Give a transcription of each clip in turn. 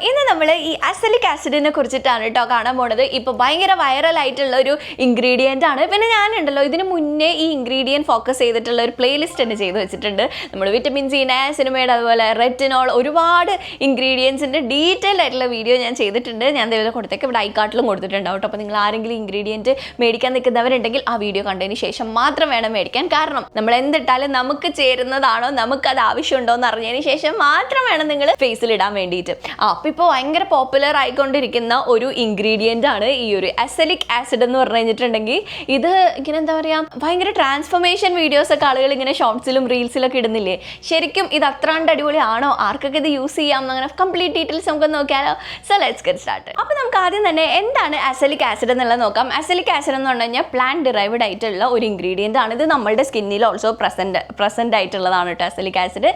ഇന്ന് നമ്മൾ ഈ അസലിക് ആസിഡിനെ കുറിച്ചിട്ടാണ് കേട്ടോ കാണാൻ പോണത്. ഇപ്പോൾ ഭയങ്കര വൈറലായിട്ടുള്ള ഒരു ഇൻഗ്രീഡിയൻ്റ് ആണ്. പിന്നെ ഞാനുണ്ടല്ലോ ഇതിന് മുന്നേ ഈ ഇൻഗ്രീഡിയൻറ്റ് ഫോക്കസ് ചെയ്തിട്ടുള്ള ഒരു പ്ലേലിസ്റ്റ് തന്നെ ചെയ്ത് വെച്ചിട്ടുണ്ട്. നമ്മൾ വിറ്റമിൻ സി, നയാസിനമൈഡ്, അതുപോലെ റെറ്റിനോൾ, ഒരുപാട് ഇൻഗ്രീഡിയൻസിൻ്റെ ഡീറ്റെയിൽ ആയിട്ടുള്ള വീഡിയോ ഞാൻ ചെയ്തിട്ടുണ്ട്. ഞാൻ ഇതേപോലെ കൊടുത്തേക്ക് ഇവിടെ ഐക്കാർട്ടിലും കൊടുത്തിട്ടുണ്ടാവും കേട്ടോ. അപ്പോൾ നിങ്ങൾ ആരെങ്കിലും ഇൻഗ്രീഡിയൻറ്റ് മേടിക്കാൻ നിൽക്കുന്നവരുണ്ടെങ്കിൽ ആ വീഡിയോ കണ്ടതിന് ശേഷം മാത്രം വേണം മേടിക്കാൻ. കാരണം നമ്മൾ എന്തിട്ടാലും നമുക്ക് ചേരുന്നതാണോ, നമുക്കത് ആവശ്യമുണ്ടോ എന്ന് അറിഞ്ഞതിന് ശേഷം മാത്രം വേണം നിങ്ങൾ ഫേസിൽ ഇടാൻ വേണ്ടിയിട്ട്. അപ്പോൾ ഇപ്പോൾ ഭയങ്കര പോപ്പുലർ ആയിക്കൊണ്ടിരിക്കുന്ന ഒരു ഇൻഗ്രീഡിയൻ്റ് ആണ് ഈ ഒരു അസലിക് ആസിഡ് എന്ന് പറഞ്ഞു കഴിഞ്ഞിട്ടുണ്ടെങ്കിൽ. ഇത് ഇങ്ങനെ എന്താ പറയുക, ഭയങ്കര ട്രാൻസ്ഫോർമേഷൻ വീഡിയോസൊക്കെ ആളുകൾ ഇങ്ങനെ ഷോർട്സിലും റീൽസിലൊക്കെ ഇടുന്നില്ലേ. ശരിക്കും ഇത് അത്രാണ്ട് അടിപൊളിയാണോ, ആർക്കൊക്കെ ഇത് യൂസ് ചെയ്യാം എന്നങ്ങനെ കംപ്ലീറ്റ് ഡീറ്റെയിൽസ് നമുക്ക് നോക്കിയാലോ. So let's get start. അപ്പോൾ നമുക്ക് ആദ്യം തന്നെ എന്താണ് അസലിക് ആസിഡ് എന്നുള്ളത് നോക്കാം. അസലിക് ആസിഡ് എന്ന് പറഞ്ഞു കഴിഞ്ഞാൽ പ്ലാന്റ് ഡിറൈവ്ഡ് ആയിട്ടുള്ള ഒരു ഇൻഗ്രീഡിയൻ്റ് ആണ്. ഇത് നമ്മുടെ സ്കിന്നിൽ ഓൾസോ പ്രസൻറ്റ് ആയിട്ടുള്ളതാണ് കേട്ടോ അസലിക് ആസിഡ്.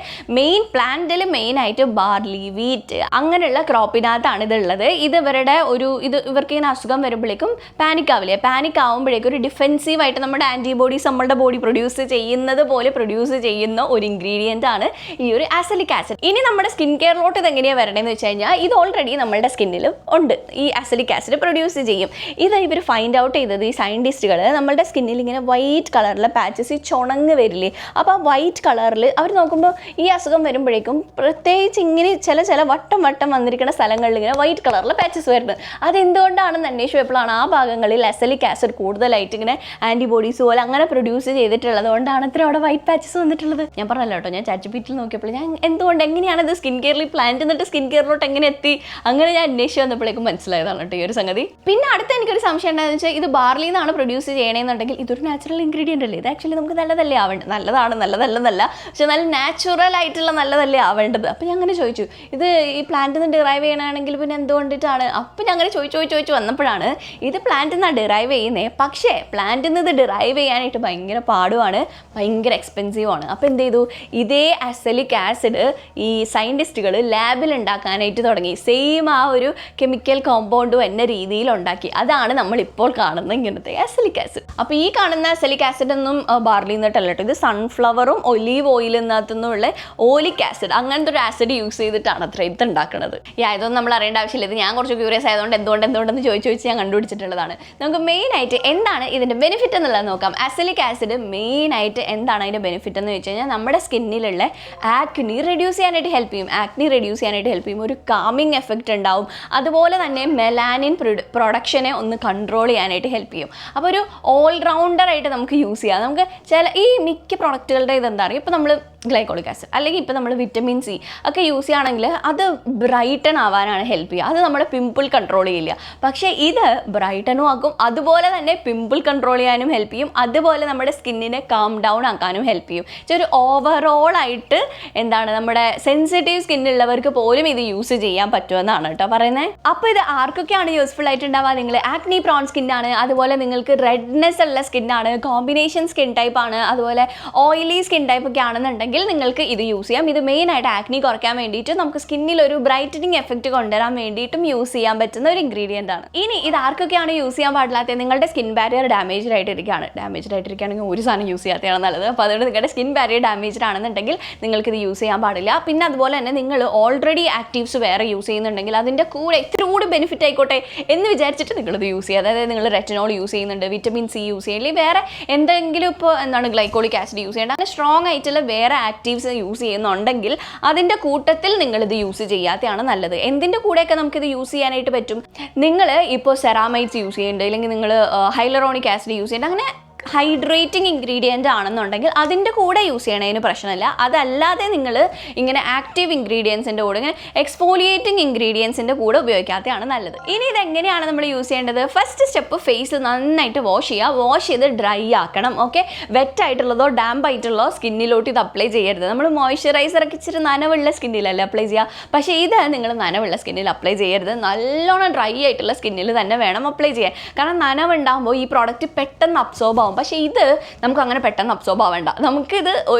പ്ലാന്റിൽ മെയിനായിട്ട് ബാർലി, വീറ്റ് അങ്ങനെയുള്ള ക്രോപ്പിനകത്താണ് ഇതുള്ളത്. ഇത് ഇവർക്ക് ഇങ്ങനെ അസുഖം വരുമ്പോഴേക്കും പാനിക് ആവില്ലേ, പാനിക് ആകുമ്പോഴേക്കും ഒരു ഡിഫെൻസീവായിട്ട് നമ്മുടെ ആൻറ്റിബോഡീസ് നമ്മുടെ ബോഡി പ്രൊഡ്യൂസ് ചെയ്യുന്നത് പോലെ പ്രൊഡ്യൂസ് ചെയ്യുന്ന ഒരു ഇൻഗ്രീഡിയൻ്റ് ആണ് ഈ ഒരു അസലിക് ആസിഡ്. ഇനി നമ്മുടെ സ്കിൻ കെയറിലോട്ട് ഇത് എങ്ങനെയാണ് വരണമെന്ന് വെച്ച് കഴിഞ്ഞാൽ, ഇത് ഓൾറെഡി നമ്മുടെ സ്കിന്നിലും ഉണ്ട്, ഈ അസലിക് ആസിഡ് പ്രൊഡ്യൂസ് ചെയ്യും. ഇത് ഇവർ ഫൈൻഡ് ഔട്ട് ചെയ്തത്, ഈ സയൻറ്റിസ്റ്റുകൾ, നമ്മുടെ സ്കിന്നിൽ ഇങ്ങനെ വൈറ്റ് കളറിലെ പാച്ചസ്, ഈ ചുണങ്ങ് വരില്ലേ, അപ്പോൾ ആ വൈറ്റ് കളറിൽ അവർ നോക്കുമ്പോൾ ഈ അസുഖം വരുമ്പോഴേക്കും പ്രത്യേകിച്ച് ഇങ്ങനെ ചില വട്ടം വന്നിരിക്കുന്ന സ്ഥലങ്ങളിൽ ഇങ്ങനെ വൈറ്റ് കളറിൽ പാച്ചസ് വരുന്നത്. അതെന്തുകൊണ്ടാണെന്ന് അന്വേഷിച്ചപ്പോഴാണ് ആ ഭാഗങ്ങളിൽ അസലിക് ആസിഡ് കൂടുതലായിട്ട് ഇങ്ങനെ ആൻറ്റിബോഡീസ് പോലെ അങ്ങനെ പ്രൊഡ്യൂസ് ചെയ്തിട്ടുള്ളത് കൊണ്ടാണ് ഇത്ര അവിടെ വൈറ്റ് പാച്ചസ് വന്നിട്ടുള്ളത്. ഞാൻ പറഞ്ഞല്ലോ കേട്ടോ, ഞാൻ ചാറ്റ്ജിപിറ്റിയിൽ നോക്കിയപ്പോൾ ഞാൻ എങ്ങനെയാണ് ഇത് സ്കിൻ കെയറിൽ പ്ലാന്റ് എന്നിട്ട് സ്കിൻ കെയറിലോട്ട് എങ്ങനെ എത്തി, അങ്ങനെ ഞാൻ അന്വേഷിച്ച് വന്നപ്പോഴേക്കും മനസ്സിലായതാണ് കേട്ടോ ഈ ഒരു സംഗതി. പിന്നെ അടുത്ത എനിക്കൊരു സംശയം ഉണ്ടായെന്ന് വെച്ചാൽ, ഇത് ബാർലിയിൽ നിന്നാണ് പ്രൊഡ്യൂസ് ചെയ്യണമെന്നുണ്ടെങ്കിൽ ഇതൊരു നാച്ചുറൽ ഇൻഗ്രീഡിയൻ്റ് അല്ലേ, ഇത് ആക്ച്വലി നമുക്ക് നല്ലതല്ലേ ആവേണ്ടത്, നല്ലതല്ലെന്നല്ല, പക്ഷെ നല്ല നാച്ചുറൽ ആയിട്ടുള്ള നല്ലതല്ലേ ആവേണ്ടത്. അപ്പോൾ ഞാൻ അങ്ങനെ ചോദിച്ചു, ഇത് ഈ പ്ലാന്റിൽ നിന്ന് ഡിറൈവ് ചെയ്യണമെങ്കിൽ പിന്നെ എന്തുകൊണ്ടിട്ടാണ്? അപ്പോൾ ഞാൻ അങ്ങനെ ചോദിച്ചു വന്നപ്പോഴാണ്, ഇത് പ്ലാന്റിൽ നിന്നാണ് ഡിറൈവ് ചെയ്യുന്നത്, പക്ഷേ പ്ലാന്റിൽ നിന്ന് ഇത് ഡിറൈവ് ചെയ്യാനായിട്ട് ഭയങ്കര പാടുമാണ്, ഭയങ്കര എക്സ്പെൻസീവാണ്. അപ്പോൾ എന്ത് ചെയ്തു, ഇതേ അസലിക് ആസിഡ് ഈ സയൻറ്റിസ്റ്റുകൾ ലാബിൽ ഉണ്ടാക്കാനായിട്ട് തുടങ്ങി. സെയിം ആ ഒരു കെമിക്കൽ കോമ്പൗണ്ട് എന്ന രീതിയിൽ ഉണ്ടാക്കി. അതാണ് നമ്മളിപ്പോൾ കാണുന്ന ഇങ്ങനത്തെ അസലിക് ആസിഡ്. അപ്പോൾ ഈ കാണുന്ന അസലിക് ആസിഡ് ഒന്നും ബാർലിയിൽ നിന്നിട്ടല്ല കേട്ടോ, ഇത് സൺഫ്ലവറും ഒലീവ് ഓയിലിൽ നിന്നകത്തുനിന്നുള്ള ഓലിക് ആസിഡ്, അങ്ങനത്തെ ഒരു ആസിഡ് യൂസ് ചെയ്തിട്ടാണ് അത്ര ഇത് ഉണ്ടാക്കുന്നത്. ഇതൊന്നും നമ്മൾ അറിയേണ്ട ആവശ്യമില്ല. ഇത് ഞാൻ കുറച്ച് ക്യൂരിയസ് ആയതുകൊണ്ട് എന്തുകൊണ്ടെന്ന് ചോദിച്ച് ഞാൻ കണ്ടുപിടിച്ചിട്ടുള്ളതാണ്. നമുക്ക് മെയിനായിട്ട് എന്താണ് ഇതിൻ്റെ ബെനിഫിറ്റ് എന്നുള്ളത് നോക്കാം. അസലിക് ആസിഡ് മെയിനായിട്ട് എന്താണ് അതിൻ്റെ ബെനിഫിറ്റ് എന്ന് വെച്ച് കഴിഞ്ഞാൽ, നമ്മുടെ സ്കിന്നിലുള്ള ആക്നി റെഡ്യൂസ് ചെയ്യാനായിട്ട് ഹെൽപ്പ് ചെയ്യും. ഒരു കാമിങ് എഫക്റ്റ് ഉണ്ടാവും. അതുപോലെ തന്നെ മെലാനിൻ പ്രൊഡക്ഷനെ ഒന്ന് കൺട്രോൾ ചെയ്യാനായിട്ട് ഹെൽപ്പ് ചെയ്യും. അപ്പോൾ ഒരു ഓൾറൗണ്ടറായിട്ട് നമുക്ക് യൂസ് ചെയ്യാം. നമുക്ക് ഈ മിക്ക പ്രൊഡക്റ്റുകളുടെ ഇതെന്താ പറയുക, ഇപ്പോൾ നമ്മൾ ഗ്ലൈക്കോളിക് ആസിഡ് അല്ലെങ്കിൽ ഇപ്പോൾ നമ്മൾ വിറ്റമിൻ സി ഒക്കെ യൂസ് ചെയ്യുകയാണെങ്കിൽ അത് ബ്രൈറ്റൺ ആവാനാണ് ഹെൽപ്പ് ചെയ്യുക. അത് നമ്മുടെ പിമ്പിൾ കൺട്രോൾ ചെയ്യില്ല. പക്ഷേ ഇത് ബ്രൈറ്റനും ആക്കും, അതുപോലെ തന്നെ പിമ്പിൾ കൺട്രോൾ ചെയ്യാനും ഹെൽപ്പ് ചെയ്യും, അതുപോലെ നമ്മുടെ സ്കിന്നിനെ കാം ഡൗൺ ആക്കാനും ഹെൽപ്പ് ചെയ്യും. ഒരു ഓവറോൾ ആയിട്ട് നമ്മുടെ സെൻസിറ്റീവ് സ്കിന്നുള്ളവർക്ക് പോലും ഇത് യൂസ് ചെയ്യാൻ പറ്റുമെന്നാണ് കേട്ടോ പറയുന്നത്. അപ്പോൾ ഇത് ആർക്കൊക്കെയാണ് യൂസ്ഫുൾ ആയിട്ടുണ്ടാവുക? നിങ്ങൾ ആക്നി പ്രോൺ സ്കിന്നാണ്, അതുപോലെ നിങ്ങൾക്ക് റെഡ്നെസ് ഉള്ള സ്കിന്നാണ്, കോമ്പിനേഷൻ സ്കിൻ ടൈപ്പ് ആണ്, അതുപോലെ ഓയിലി സ്കിൻ ടൈപ്പ് ഒക്കെ ആണെന്നുണ്ടെങ്കിൽ നിങ്ങൾക്ക് ഇത് യൂസ് ചെയ്യാം. ഇത് മെയിനായിട്ട് ആക്നി കുറയ്ക്കാൻ വേണ്ടിയിട്ട്, നമുക്ക് സ്കിന്നിൽ ഒരു ബ്രൈറ്റനിങ് എഫക്റ്റ് കൊണ്ടുവരാൻ വേണ്ടിയിട്ടും യൂസ് ചെയ്യാൻ പറ്റുന്ന ഒരു ഇൻഗ്രീഡിയൻ്റ് ആണ്. ഇനി ഇത് ആർക്കൊക്കെയാണ് യൂസ് ചെയ്യാൻ പാടില്ലാത്തത്? നിങ്ങളുടെ സ്കിൻ ബാരിയർ ഡാമേജ്ഡ് ആയിട്ടിരിക്കുകയാണെങ്കിൽ ഒരു സാധനം യൂസ് ചെയ്യാത്തതാണ് നല്ലത്. അപ്പോൾ അതുകൊണ്ട് നിങ്ങളുടെ സ്കിൻ ബാരിയർ ഡാമേജ്ഡ് ആണെന്നുണ്ടെങ്കിൽ നിങ്ങൾക്ക് ഇത് യൂസ് ചെയ്യാൻ പാടില്ല. പിന്നെ അതുപോലെ തന്നെ നിങ്ങൾ ഓൾറെഡി ആക്റ്റീവ്സ് വേറെ യൂസ് ചെയ്യുന്നുണ്ടെങ്കിൽ അതിൻ്റെ കൂടെ ഇത്തിരി കൂടി ബെനിഫിറ്റ് ആയിക്കോട്ടെ എന്ന് വിചാരിച്ചിട്ട് നിങ്ങളിത് യൂസ് ചെയ്യുക. അതായത് നിങ്ങൾ റെറ്റിനോൾ യൂസ് ചെയ്യുന്നുണ്ട്, വിറ്റമിൻ സി യൂസ് ചെയ്യില്ല, വേറെ എന്തെങ്കിലും ഇപ്പോൾ ഗ്ലൈക്കോളിക് ആസിഡ് യൂസ് ചെയ്യേണ്ട, അങ്ങനെ സ്ട്രോങ് ആയിട്ടുള്ള വേറെ ആക്റ്റീവ്സ് യൂസ് ചെയ്യുന്നുണ്ടെങ്കിൽ അതിൻ്റെ കൂട്ടത്തിൽ നിങ്ങളിത് യൂസ് ചെയ്യാത്തതാണ് നല്ലത്. എന്തിൻ്റെ കൂടെയൊക്കെ നമുക്കിത് യൂസ് ചെയ്യാനായിട്ട് പറ്റും? നിങ്ങൾ ഇപ്പോൾ സെറാമൈഡ്സ് യൂസ് ചെയ്യുന്നുണ്ട്, അല്ലെങ്കിൽ നിങ്ങൾ ഹൈലറോണിക് ആസിഡ് യൂസ് ചെയ്യുന്നുണ്ട്, അങ്ങനെ ഹൈഡ്രേറ്റിംഗ് ഇൻഗ്രീഡിയൻ്റ് ആണെന്നുണ്ടെങ്കിൽ അതിൻ്റെ കൂടെ യൂസ് ചെയ്യണതിന് പ്രശ്നമില്ല. അതല്ലാതെ നിങ്ങൾ ഇങ്ങനെ ആക്റ്റീവ് ഇൻഗ്രീഡിയൻസിൻ്റെ കൂടെ, ഇങ്ങനെ എക്സ്ഫോലിയേറ്റിംഗ് ഇൻഗ്രീഡിയൻസിൻ്റെ കൂടെ ഉപയോഗിക്കാത്തതാണ് നല്ലത്. ഇനി ഇതെങ്ങനെയാണ് നമ്മൾ യൂസ് ചെയ്യേണ്ടത്? ഫസ്റ്റ് സ്റ്റെപ്പ്, ഫേസ് നന്നായിട്ട് വാഷ് ചെയ്ത് ഡ്രൈ ആക്കണം. ഓക്കെ, വെറ്റായിട്ടുള്ളതോ ഡാമ്പ് ആയിട്ടുള്ളതോ സ്കിന്നിലോട്ട് ഇത് അപ്ലൈ ചെയ്യരുത്. നമ്മൾ മോയ്സ്ചറൈസറൊക്കെ ഇച്ചിരി നനവുള്ള സ്കിന്നിലല്ലേ അപ്ലൈ ചെയ്യുക, പക്ഷേ ഇത് നിങ്ങൾ നനവുള്ള സ്കിന്നിൽ അപ്ലൈ ചെയ്യരുത്. നല്ലോണം ഡ്രൈ ആയിട്ടുള്ള സ്കിന്നിൽ തന്നെ വേണം അപ്ലൈ ചെയ്യാൻ. കാരണം നനവുണ്ടാകുമ്പോൾ ഈ പ്രോഡക്റ്റ് പെട്ടെന്ന് അബ്സോർബ് ആവും ആവും. പക്ഷേ ഇത് നമുക്ക് അങ്ങനെ പെട്ടെന്ന് അബ്സോർബ് ആവേണ്ട. നമുക്കിത്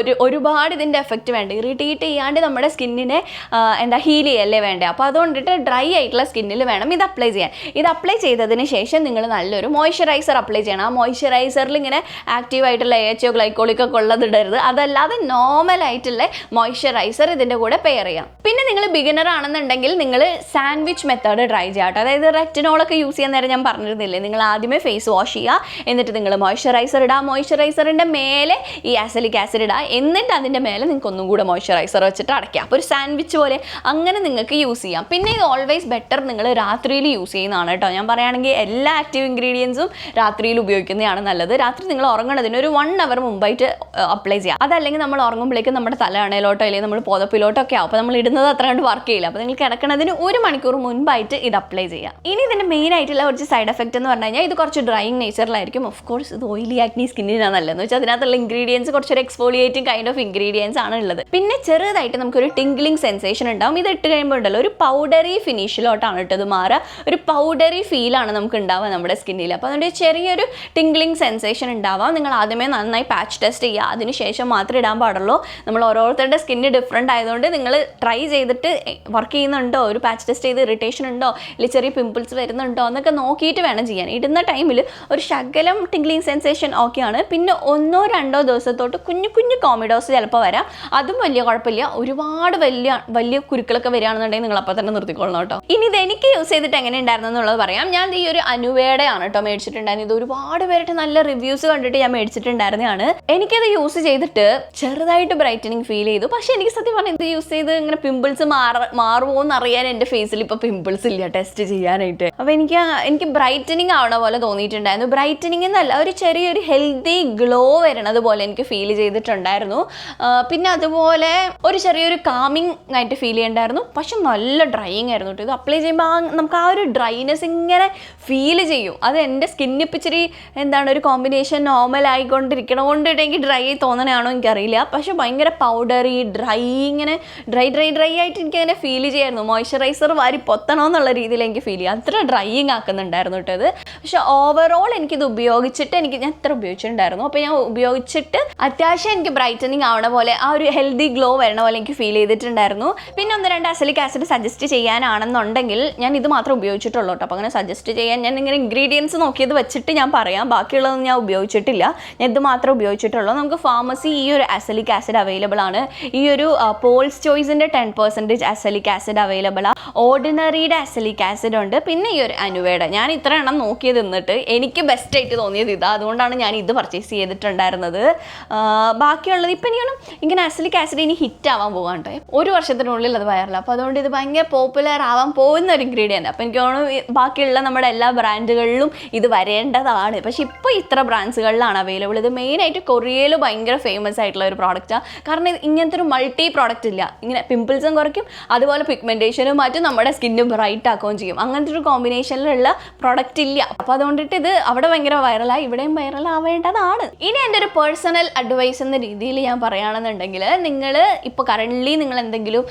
ഒരുപാട് ഇതിൻ്റെ എഫക്റ്റ് വേണ്ട, ഇറിറ്റേറ്റ് ചെയ്യാണ്ട് നമ്മുടെ സ്കിന്നിനെ ഹീൽ ചെയ്യല്ലേ വേണ്ടേ. അപ്പോൾ അതുകൊണ്ടിട്ട് ഡ്രൈ ആയിട്ടുള്ള സ്കിന്നിൽ വേണം ഇത് അപ്ലൈ ചെയ്യാൻ. ഇത് അപ്ലൈ ചെയ്തതിന് ശേഷം നിങ്ങൾ നല്ലൊരു മോയ്സ്ചറൈസർ അപ്ലൈ ചെയ്യണം. ആ മോയ്സ്ചറൈസറിൽ ഇങ്ങനെ ആക്റ്റീവായിട്ടുള്ള AHO ഗ്ലൈക്കോളിക്കൊക്കെ ഉള്ളത് ഇടരുത്. അതല്ലാതെ നോർമലായിട്ടുള്ള മോയ്സ്ചറൈസർ ഇതിൻ്റെ കൂടെ പെയർ ചെയ്യാം. പിന്നെ നിങ്ങൾ ബിഗിനർ ആണെന്നുണ്ടെങ്കിൽ നിങ്ങൾ സാൻഡ്വിച്ച് മെത്തേഡ് ട്രൈ ചെയ്യാം. അതായത് റെറ്റിനോളൊക്കെ യൂസ് ചെയ്യാൻ നേരം ഞാൻ പറഞ്ഞിരുന്നില്ലേ, നിങ്ങൾ ആദ്യമേ ഫേസ് വാഷ് ചെയ്യുക, എന്നിട്ട് നിങ്ങൾ മോയ്സ്ചറൈസർ ഇടുക, മോയ്സ്ചറൈസറിൻ്റെ മേലെ ഈ അസലിക് ആസിഡ് ഇടുക, എന്നിട്ട് അതിൻ്റെ മേലെ നിങ്ങൾക്ക് ഒന്നും കൂടെ മോയ്സ്ചറൈസർ വെച്ചിട്ട് അടയ്ക്കാം. അപ്പോൾ ഒരു സാൻഡ്വിച്ച് പോലെ അങ്ങനെ നിങ്ങൾക്ക് യൂസ് ചെയ്യാം. പിന്നെ ഇത് ഓൾവേസ് ബെറ്റർ നിങ്ങൾ രാത്രിയിൽ യൂസ് ചെയ്യുന്നതാണ് കേട്ടോ. ഞാൻ പറയുകയാണെങ്കിൽ എല്ലാ ആക്റ്റീവ് ഇൻഗ്രീഡിയൻസും രാത്രിയിൽ ഉപയോഗിക്കുന്നതാണ് നല്ലത്. രാത്രി നിങ്ങൾ ഉറങ്ങുന്നതിന് ഒരു 1 hour മുമ്പായിട്ട് അപ്ലൈ ചെയ്യാം. അതല്ലെങ്കിൽ നമ്മൾ ഉറങ്ങുമ്പോഴേക്കും നമ്മുടെ തലയണയിലോട്ടോ അല്ലെങ്കിൽ നമ്മൾ പുതപ്പിലോട്ടോ ഒക്കെ ആവും. അപ്പോൾ നമ്മൾ ഇടുന്നത് അത്ര കണ്ട് വർക്ക് ചെയ്യില്ല. അപ്പോൾ നിങ്ങൾ കിടക്കുന്നതിന് 1 മണിക്കൂർ മുൻപായിട്ട് ഇത് അപ്ലൈ ചെയ്യാം. ഇനി ഇതിൻ്റെ മെയിൻ ആയിട്ടുള്ള കുറച്ച് സൈഡ് എഫക്റ്റ് എന്ന് പറഞ്ഞു കഴിഞ്ഞാൽ ഇത് കുറച്ച് ഡ്രൈയിങ് നേച്ചറിലായിരിക്കും. ഓഫ് കോഴ്സ് ഇത് ഓയിലി ആക്നി സ്കിന്നിനാണ് നല്ലതെന്ന് വെച്ചാൽ അതിനകത്തുള്ള ഇൻഗ്രീഡിയൻസ് കുറച്ചൊരു എക്സ്ഫോളിയേറ്റിംഗ് കൈൻഡ് ഓഫ് ഇൻഗ്രീഡിയൻസ് ആണ് ഉള്ളത്. പിന്നെ ചെറുതായിട്ട് നമുക്കൊരു ടിംഗ്ലിംഗ് സെൻസേഷൻ ഉണ്ടാവും. ഇത് ഇട്ട് കഴിയുമ്പോൾ ഉണ്ടല്ലോ ഒരു പൗഡറി ഫിനിഷിലോട്ടാണ് ഇട്ടത് മാറുക. ഒരു പൗഡറി ഫീലാണ് നമുക്ക് ഉണ്ടാവുക നമ്മുടെ സ്കിന്നിൽ. അപ്പോൾ അതുകൊണ്ട് ചെറിയൊരു ടിംഗ്ലിംഗ് സെൻസേഷൻ ഉണ്ടാവാം. നിങ്ങൾ ആദ്യമേ നന്നായി പാച്ച് ടെസ്റ്റ് ചെയ്യുക, അതിനുശേഷം മാത്രമേ ഇടാൻ പാടുള്ളൂ. നമ്മൾ ഓരോരുത്തരുടെ സ്കിന്ന് ഡിഫറെൻ്റ് ആയതുകൊണ്ട് നിങ്ങൾ ട്രൈ ചെയ്തിട്ട് വർക്ക് ചെയ്യുന്നുണ്ടോ, ഒരു പാച്ച് ടെസ്റ്റ് ചെയ്ത് ഇറിറ്റേഷൻ ഉണ്ടോ, അല്ലെങ്കിൽ ചെറിയ പിമ്പിൾസ് വരുന്നുണ്ടോ എന്നൊക്കെ നോക്കിയിട്ട് വേണം ചെയ്യാൻ. ഇടുന്ന ടൈമിൽ ഒരു ശകലം ടിംഗ്ലിംഗ് സെൻസേഷൻ ഓക്കെയാണ്. പിന്നെ 1-2 ദിവസത്തോട്ട് കുഞ്ഞു കുഞ്ഞു കോമിഡോസ് ചിലപ്പോൾ വരാം. അതും വലിയ കുഴപ്പമില്ല. ഒരുപാട് വലിയ കുരുക്കളൊക്കെ വരികയാണെന്നുണ്ടെങ്കിൽ നിങ്ങൾ അപ്പോൾ തന്നെ നിർത്തിക്കൊള്ളണം കേട്ടോ. ഇനി ഇത് എനിക്ക് യൂസ് ചെയ്തിട്ട് എങ്ങനെ ഉണ്ടായിരുന്നു എന്നുള്ളത് പറയാം. ഞാൻ ഈ ഒരു അനുവയുടെ ആണ് കേട്ടോ മേടിച്ചിട്ടുണ്ടായിരുന്നു. ഇത് ഒരുപാട് പേരുടെ നല്ല റിവ്യൂസ് കണ്ടിട്ട് ഞാൻ മേടിച്ചിട്ടുണ്ടായിരുന്നതാണ്. എനിക്കത് യൂസ് ചെയ്തിട്ട് ചെറുതായിട്ട് ബ്രൈറ്റനിങ് ഫീൽ ചെയ്തു. പക്ഷേ എനിക്ക് സത്യം പറഞ്ഞാൽ ഇത് യൂസ് ചെയ്ത് ഇങ്ങനെ പിമ്പിൾസ് മാറുമോ എന്ന് അറിയാൻ എൻ്റെ ഫേസിൽ ഇപ്പോൾ പിമ്പിൾസ് ഇല്ല ടെസ്റ്റ് ചെയ്യാനായിട്ട്. അപ്പോൾ എനിക്ക് ബ്രൈറ്റനിങ് ആവണ പോലെ തോന്നിയിട്ടുണ്ടായിരുന്നു. ബ്രൈറ്റനിങ് എന്നല്ല, ഒരു ചെറിയൊരു ഹെൽത്തി ഗ്ലോ വരണത് പോലെ എനിക്ക് ഫീൽ ചെയ്തിട്ടുണ്ടായിരുന്നു. പിന്നെ അതുപോലെ ഒരു ചെറിയൊരു കാമിങ് ആയിട്ട് ഫീൽ ചെയ്യണ്ടായിരുന്നു. പക്ഷെ നല്ല ഡ്രൈയിങ് ആയിരുന്നു കേട്ടോ. ഇത് അപ്ലൈ ചെയ്യുമ്പോൾ നമുക്ക് ആ ഒരു ഡ്രൈനെസ് ഇങ്ങനെ ഫീൽ ചെയ്യും. അത് എൻ്റെ സ്കിന്നിപ്പോൾ ഇച്ചിരി ഒരു കോമ്പിനേഷൻ നോർമൽ ആയിക്കൊണ്ടിരിക്കണം കൊണ്ടിട്ട് എനിക്ക് ഡ്രൈ തോന്നണയാണോ എനിക്കറിയില്ല. പക്ഷെ ഭയങ്കര പൗഡറി ഇങ്ങനെ ഡ്രൈ ആയിട്ട് എനിക്കങ്ങനെ ഫീൽ ചെയ്യായിരുന്നു. മോയ്സ്ചറൈസർ വാരി പൊത്തണമെന്നുള്ള രീതിയിൽ എനിക്ക് ഫീൽ ചെയ്യാം. അത്ര ഡ്രൈയിങ് ആക്കുന്നുണ്ടായിരുന്നു കേട്ടോ ഇത്. പക്ഷെ ഓവറോൾ എനിക്കിത് ഉപയോഗിച്ചിട്ട് ഞാൻ എത്ര ഉപയോഗിച്ചിട്ടുണ്ടായിരുന്നു. അപ്പോൾ ഞാൻ ഉപയോഗിച്ചിട്ട് അത്യാവശ്യം എനിക്ക് ബ്രൈറ്റനിങ് ആവണ പോലെ ആ ഒരു ഹെൽത്തി ഗ്ലോ വരണ പോലെ എനിക്ക് ഫീൽ ചെയ്തിട്ടുണ്ടായിരുന്നു. പിന്നെ 1-2 അസലിക് ആസിഡ് സജസ്റ്റ് ചെയ്യാനാണെന്നുണ്ടെങ്കിൽ ഞാൻ ഇത് മാത്രം ഉപയോഗിച്ചിട്ടുള്ളൂ കേട്ടോ. അപ്പോൾ അങ്ങനെ സജസ്റ്റ് ചെയ്യാൻ ഞാൻ ഇങ്ങനെ ഇൻഗ്രീഡിയൻസ് നോക്കിയത് വെച്ചിട്ട് ഞാൻ പറയാം. ബാക്കിയുള്ളതൊന്നും ഞാൻ ഉപയോഗിച്ചിട്ടില്ല. ഞാൻ ഇത് മാത്രം ഉപയോഗിച്ചിട്ടുള്ളൂ. നമുക്ക് ഫാർമസി ഈ ഒരു അസലിക് ആസിഡ് അവൈലബിൾ ആണ്. ഈ ഒരു പോൾസ് ചോയ്സിൻ്റെ 10% അസലിക് ആസിഡ് അവൈലബിൾ ആണ്. ഓർഡിനറിയുടെ അസലിക് ആസിഡ് ഉണ്ട്. പിന്നെ ഈ ഒരു അനുവയുടെ ഞാൻ ഇത്ര എണ്ണം നോക്കിയത് നിന്നിട്ട് എനിക്ക് ബെസ്റ്റ് ആയിട്ട് തോന്നിയത് ഇതാ. അതുകൊണ്ടാണ് ഞാൻ ഇത് പർച്ചേസ് ചെയ്തിട്ടുണ്ടായിരുന്നത്. ബാക്കിയുള്ളത് ഇപ്പം ഇങ്ങനെ അസലിക് ആസിഡ് ഇനി ഹിറ്റ് ആവാൻ പോകാണ്ട് 1 വർഷത്തിനുള്ളിൽ അത് വൈറൽ. അപ്പോൾ അതുകൊണ്ട് ഇത് ഭയങ്കര പോപ്പുലർ ആവാൻ പോകുന്ന ഒരു ഇൻഗ്രീഡിയൻ്റ്. അപ്പോൾ എനിക്ക് തോന്നുന്നു ബാക്കിയുള്ള നമ്മുടെ എല്ലാ ബ്രാൻഡുകളിലും ഇത് വരേണ്ടതാണ്. പക്ഷേ ഇപ്പോൾ ഇത്ര ബ്രാൻഡ്സുകളിലാണ് അവൈലബിൾ. ഇത് മെയിനായിട്ട് കൊറിയയിൽ ഭയങ്കര ഫേമസ് ആയിട്ടുള്ള ഒരു പ്രോഡക്റ്റാണ്. കാരണം ഇങ്ങനത്തെ ഒരു മൾട്ടി പ്രോഡക്റ്റ് ഇല്ല. ഇങ്ങനെ പിമ്പിൾസും കുറയ്ക്കും, അതുപോലെ പിഗ്മെൻറ്റേഷനും മാറ്റും, നമ്മുടെ സ്കിന്ന് ബ്രൈറ്റ് ആക്കുകയും ചെയ്യും. അങ്ങനത്തെ ഒരു കോമ്പിനേഷനിലുള്ള പ്രോഡക്റ്റ് ഇല്ല. അപ്പോൾ അതുകൊണ്ടിട്ട് ഇത് അവിടെ ഭയങ്കര വൈറലായി, ഇവിടെയും വൈറൽ ആവേണ്ടതാണ്. ഇനി എൻ്റെ ഒരു പേഴ്സണൽ അഡ്വൈസ് എന്ന രീതിയിൽ ഞാൻ പറയുകയാണെന്നുണ്ടെങ്കിൽ, നിങ്ങൾ ഇപ്പോൾ കറൻ്റ്ലി നിങ്ങൾ എന്തെങ്കിലും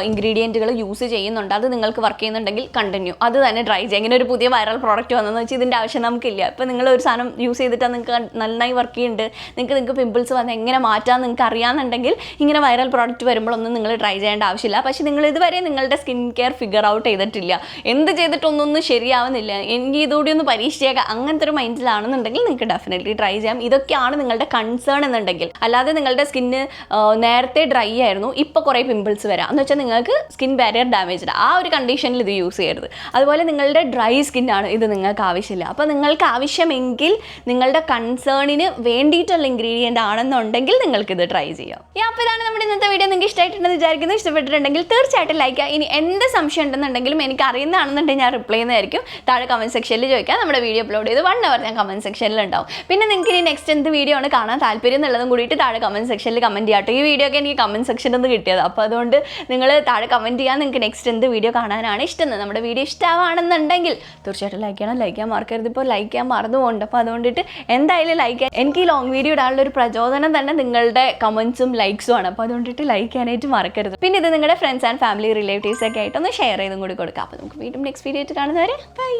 ഇൻഗ്രീഡിയൻറ്റുകൾ യൂസ് ചെയ്യുന്നുണ്ട്, അത് നിങ്ങൾക്ക് വർക്ക് ചെയ്യുന്നുണ്ടെങ്കിൽ കണ്ടിന്യൂ അത് തന്നെ ട്രൈ ചെയ്യുക. ഇങ്ങനെ ഒരു പുതിയ വൈറൽ പ്രോഡക്റ്റ് വന്നതെന്ന് വെച്ചാൽ ഇതിൻ്റെ ആവശ്യം നമുക്കില്ല. ഇപ്പോൾ നിങ്ങൾ ഒരു സാധനം യൂസ് ചെയ്തിട്ട് നിങ്ങൾക്ക് നന്നായി വർക്ക് ചെയ്യുന്നുണ്ട്, നിങ്ങൾക്ക് പിമ്പിൾസ് വന്ന് എങ്ങനെ മാറ്റാൻ നിങ്ങൾക്ക് അറിയാമെന്നുണ്ടെങ്കിൽ ഇങ്ങനെ വൈറൽ പ്രോഡക്റ്റ് വരുമ്പോഴൊന്നും നിങ്ങൾ ട്രൈ ചെയ്യേണ്ട ആവശ്യമില്ല. പക്ഷേ നിങ്ങൾ ഇതുവരെ നിങ്ങളുടെ സ്കിൻ കെയർ ഫിഗർ ഔട്ട് ചെയ്തിട്ടില്ല, എന്ത് ചെയ്തിട്ടൊന്നും ശരിയാവുന്നില്ല, എനിക്ക് ഇതുകൂടി ഒന്ന് പരീക്ഷിച്ചേക്കാം, അങ്ങനത്തെ ഒരു മൈൻഡിലാണെന്നുണ്ടെങ്കിൽ നിങ്ങൾക്ക് ഡെഫിനറ്റ്ലി ട്രൈ ചെയ്യാം. ഇതൊക്കെയാണ് നിങ്ങളുടെ കൺസേൺ എന്നുണ്ടെങ്കിൽ. അല്ലാതെ നിങ്ങളുടെ സ്കിന്ന് നേരത്തെ ഡ്രൈ ആയിരുന്നു, ഇപ്പോൾ കുറേ പിമ്പിൾസ് വരാം എന്ന് വെച്ചാൽ നിങ്ങൾക്ക് സ്കിൻ ബാരിയർ ഡാമേജ്ഡ്, ആ ഒരു കണ്ടീഷനിൽ ഇത് യൂസ് ചെയ്യരുത്. അതുപോലെ നിങ്ങളുടെ ഡ്രൈ സ്കിന്നാണ്, ഇത് നിങ്ങൾക്ക് ആവശ്യമില്ല. അപ്പോൾ നിങ്ങൾക്ക് ആവശ്യമെങ്കിൽ നിങ്ങളുടെ കൺസേണിന് വേണ്ടിയിട്ടുള്ള ഇൻഗ്രീഡിയൻ്റ് ആണെന്നുണ്ടെങ്കിൽ നിങ്ങൾക്കിത് ട്രൈ ചെയ്യാം. അപ്പോൾ ഇതാണ് നമ്മുടെ ഇന്നത്തെ വീഡിയോ. നിങ്ങൾക്ക് ഇഷ്ടമായിട്ടുണ്ടെന്ന് വിചാരിക്കുന്നു. ഇഷ്ടപ്പെട്ടിട്ടുണ്ടെങ്കിൽ തീർച്ചയായിട്ടും ലൈക്ക് ചെയ്യുക. ഇനി എന്ത് സംശയം ഉണ്ടെന്നുണ്ടെങ്കിലും എനിക്ക് അറിയുന്നതാണെന്നുണ്ടെങ്കിൽ ഞാൻ റിപ്ലൈ ചെയ്യുന്നതായിരിക്കും. താഴെ കമൻറ്റ് സെക്ഷനിൽ ചോദിക്കാം. നമ്മുടെ വീഡിയോ അപ്ലോഡ് ചെയ്ത് 1 hour ഞാൻ കമൻറ്റ് സെക്ഷനിൽ ഉണ്ടാവും. പിന്നെ നിങ്ങൾക്ക് ഇനി നെക്സ്റ്റ് എന്ത് വീഡിയോ ആണ് കാണാൻ താല്പര്യം എന്നുള്ളതും കൂടിയിട്ട് താഴെ കമൻറ്റ് സെക്ഷനിൽ കമൻറ്റ് ചെയ്യാട്ടോ. ഈ വീഡിയോ ഒക്കെ എനിക്ക് കമൻറ്റ് സെക്ഷനിൽ നിന്ന് കിട്ടിയത്. അപ്പോൾ അതുകൊണ്ട് നിങ്ങൾ താഴെ കമൻറ്റ് ചെയ്യാൻ നിങ്ങൾക്ക് നെക്സ്റ്റ് എന്ത് വീഡിയോ കാണാനാണ് ഇഷ്ടം. നമ്മുടെ വീഡിയോ ഇഷ്ടമാണെന്നുണ്ടെങ്കിൽ തീർച്ചയായിട്ടും ലൈക്ക് ചെയ്യണം. ലൈക്ക് ചെയ്യാൻ മറക്കരുത്. ഇപ്പോൾ ലൈക്ക് ചെയ്യാൻ മറന്നുപോകുന്നുണ്ട്. അപ്പോൾ അതുകൊണ്ടിട്ട് എന്തായാലും ലൈക്ക് ചെയ്യാൻ, എനിക്ക് ഈ ലോങ് വീഡിയോ ഇടാനുള്ള ഒരു പ്രചോദനം തന്നെ നിങ്ങളുടെ കമൻസും ലൈക്സും ആണ്. അപ്പോൾ അതുകൊണ്ടിട്ട് ലൈക്ക് ചെയ്യാനായിട്ട് മറക്കരുത്. പിന്നെ ഇത് നിങ്ങളുടെ ഫ്രണ്ട്സ് ആൻഡ് ഫാമിലി റിലേറ്റീവ്സ് ഒക്കെ ആയിട്ടൊന്ന് ഷെയർ ചെയ്തും കൂടി കൊടുക്കാം. അപ്പോൾ നമുക്ക് വീണ്ടും നെക്സ്റ്റ് വീഡിയോ ആയിട്ട് കാണുന്നവരെ ബൈ.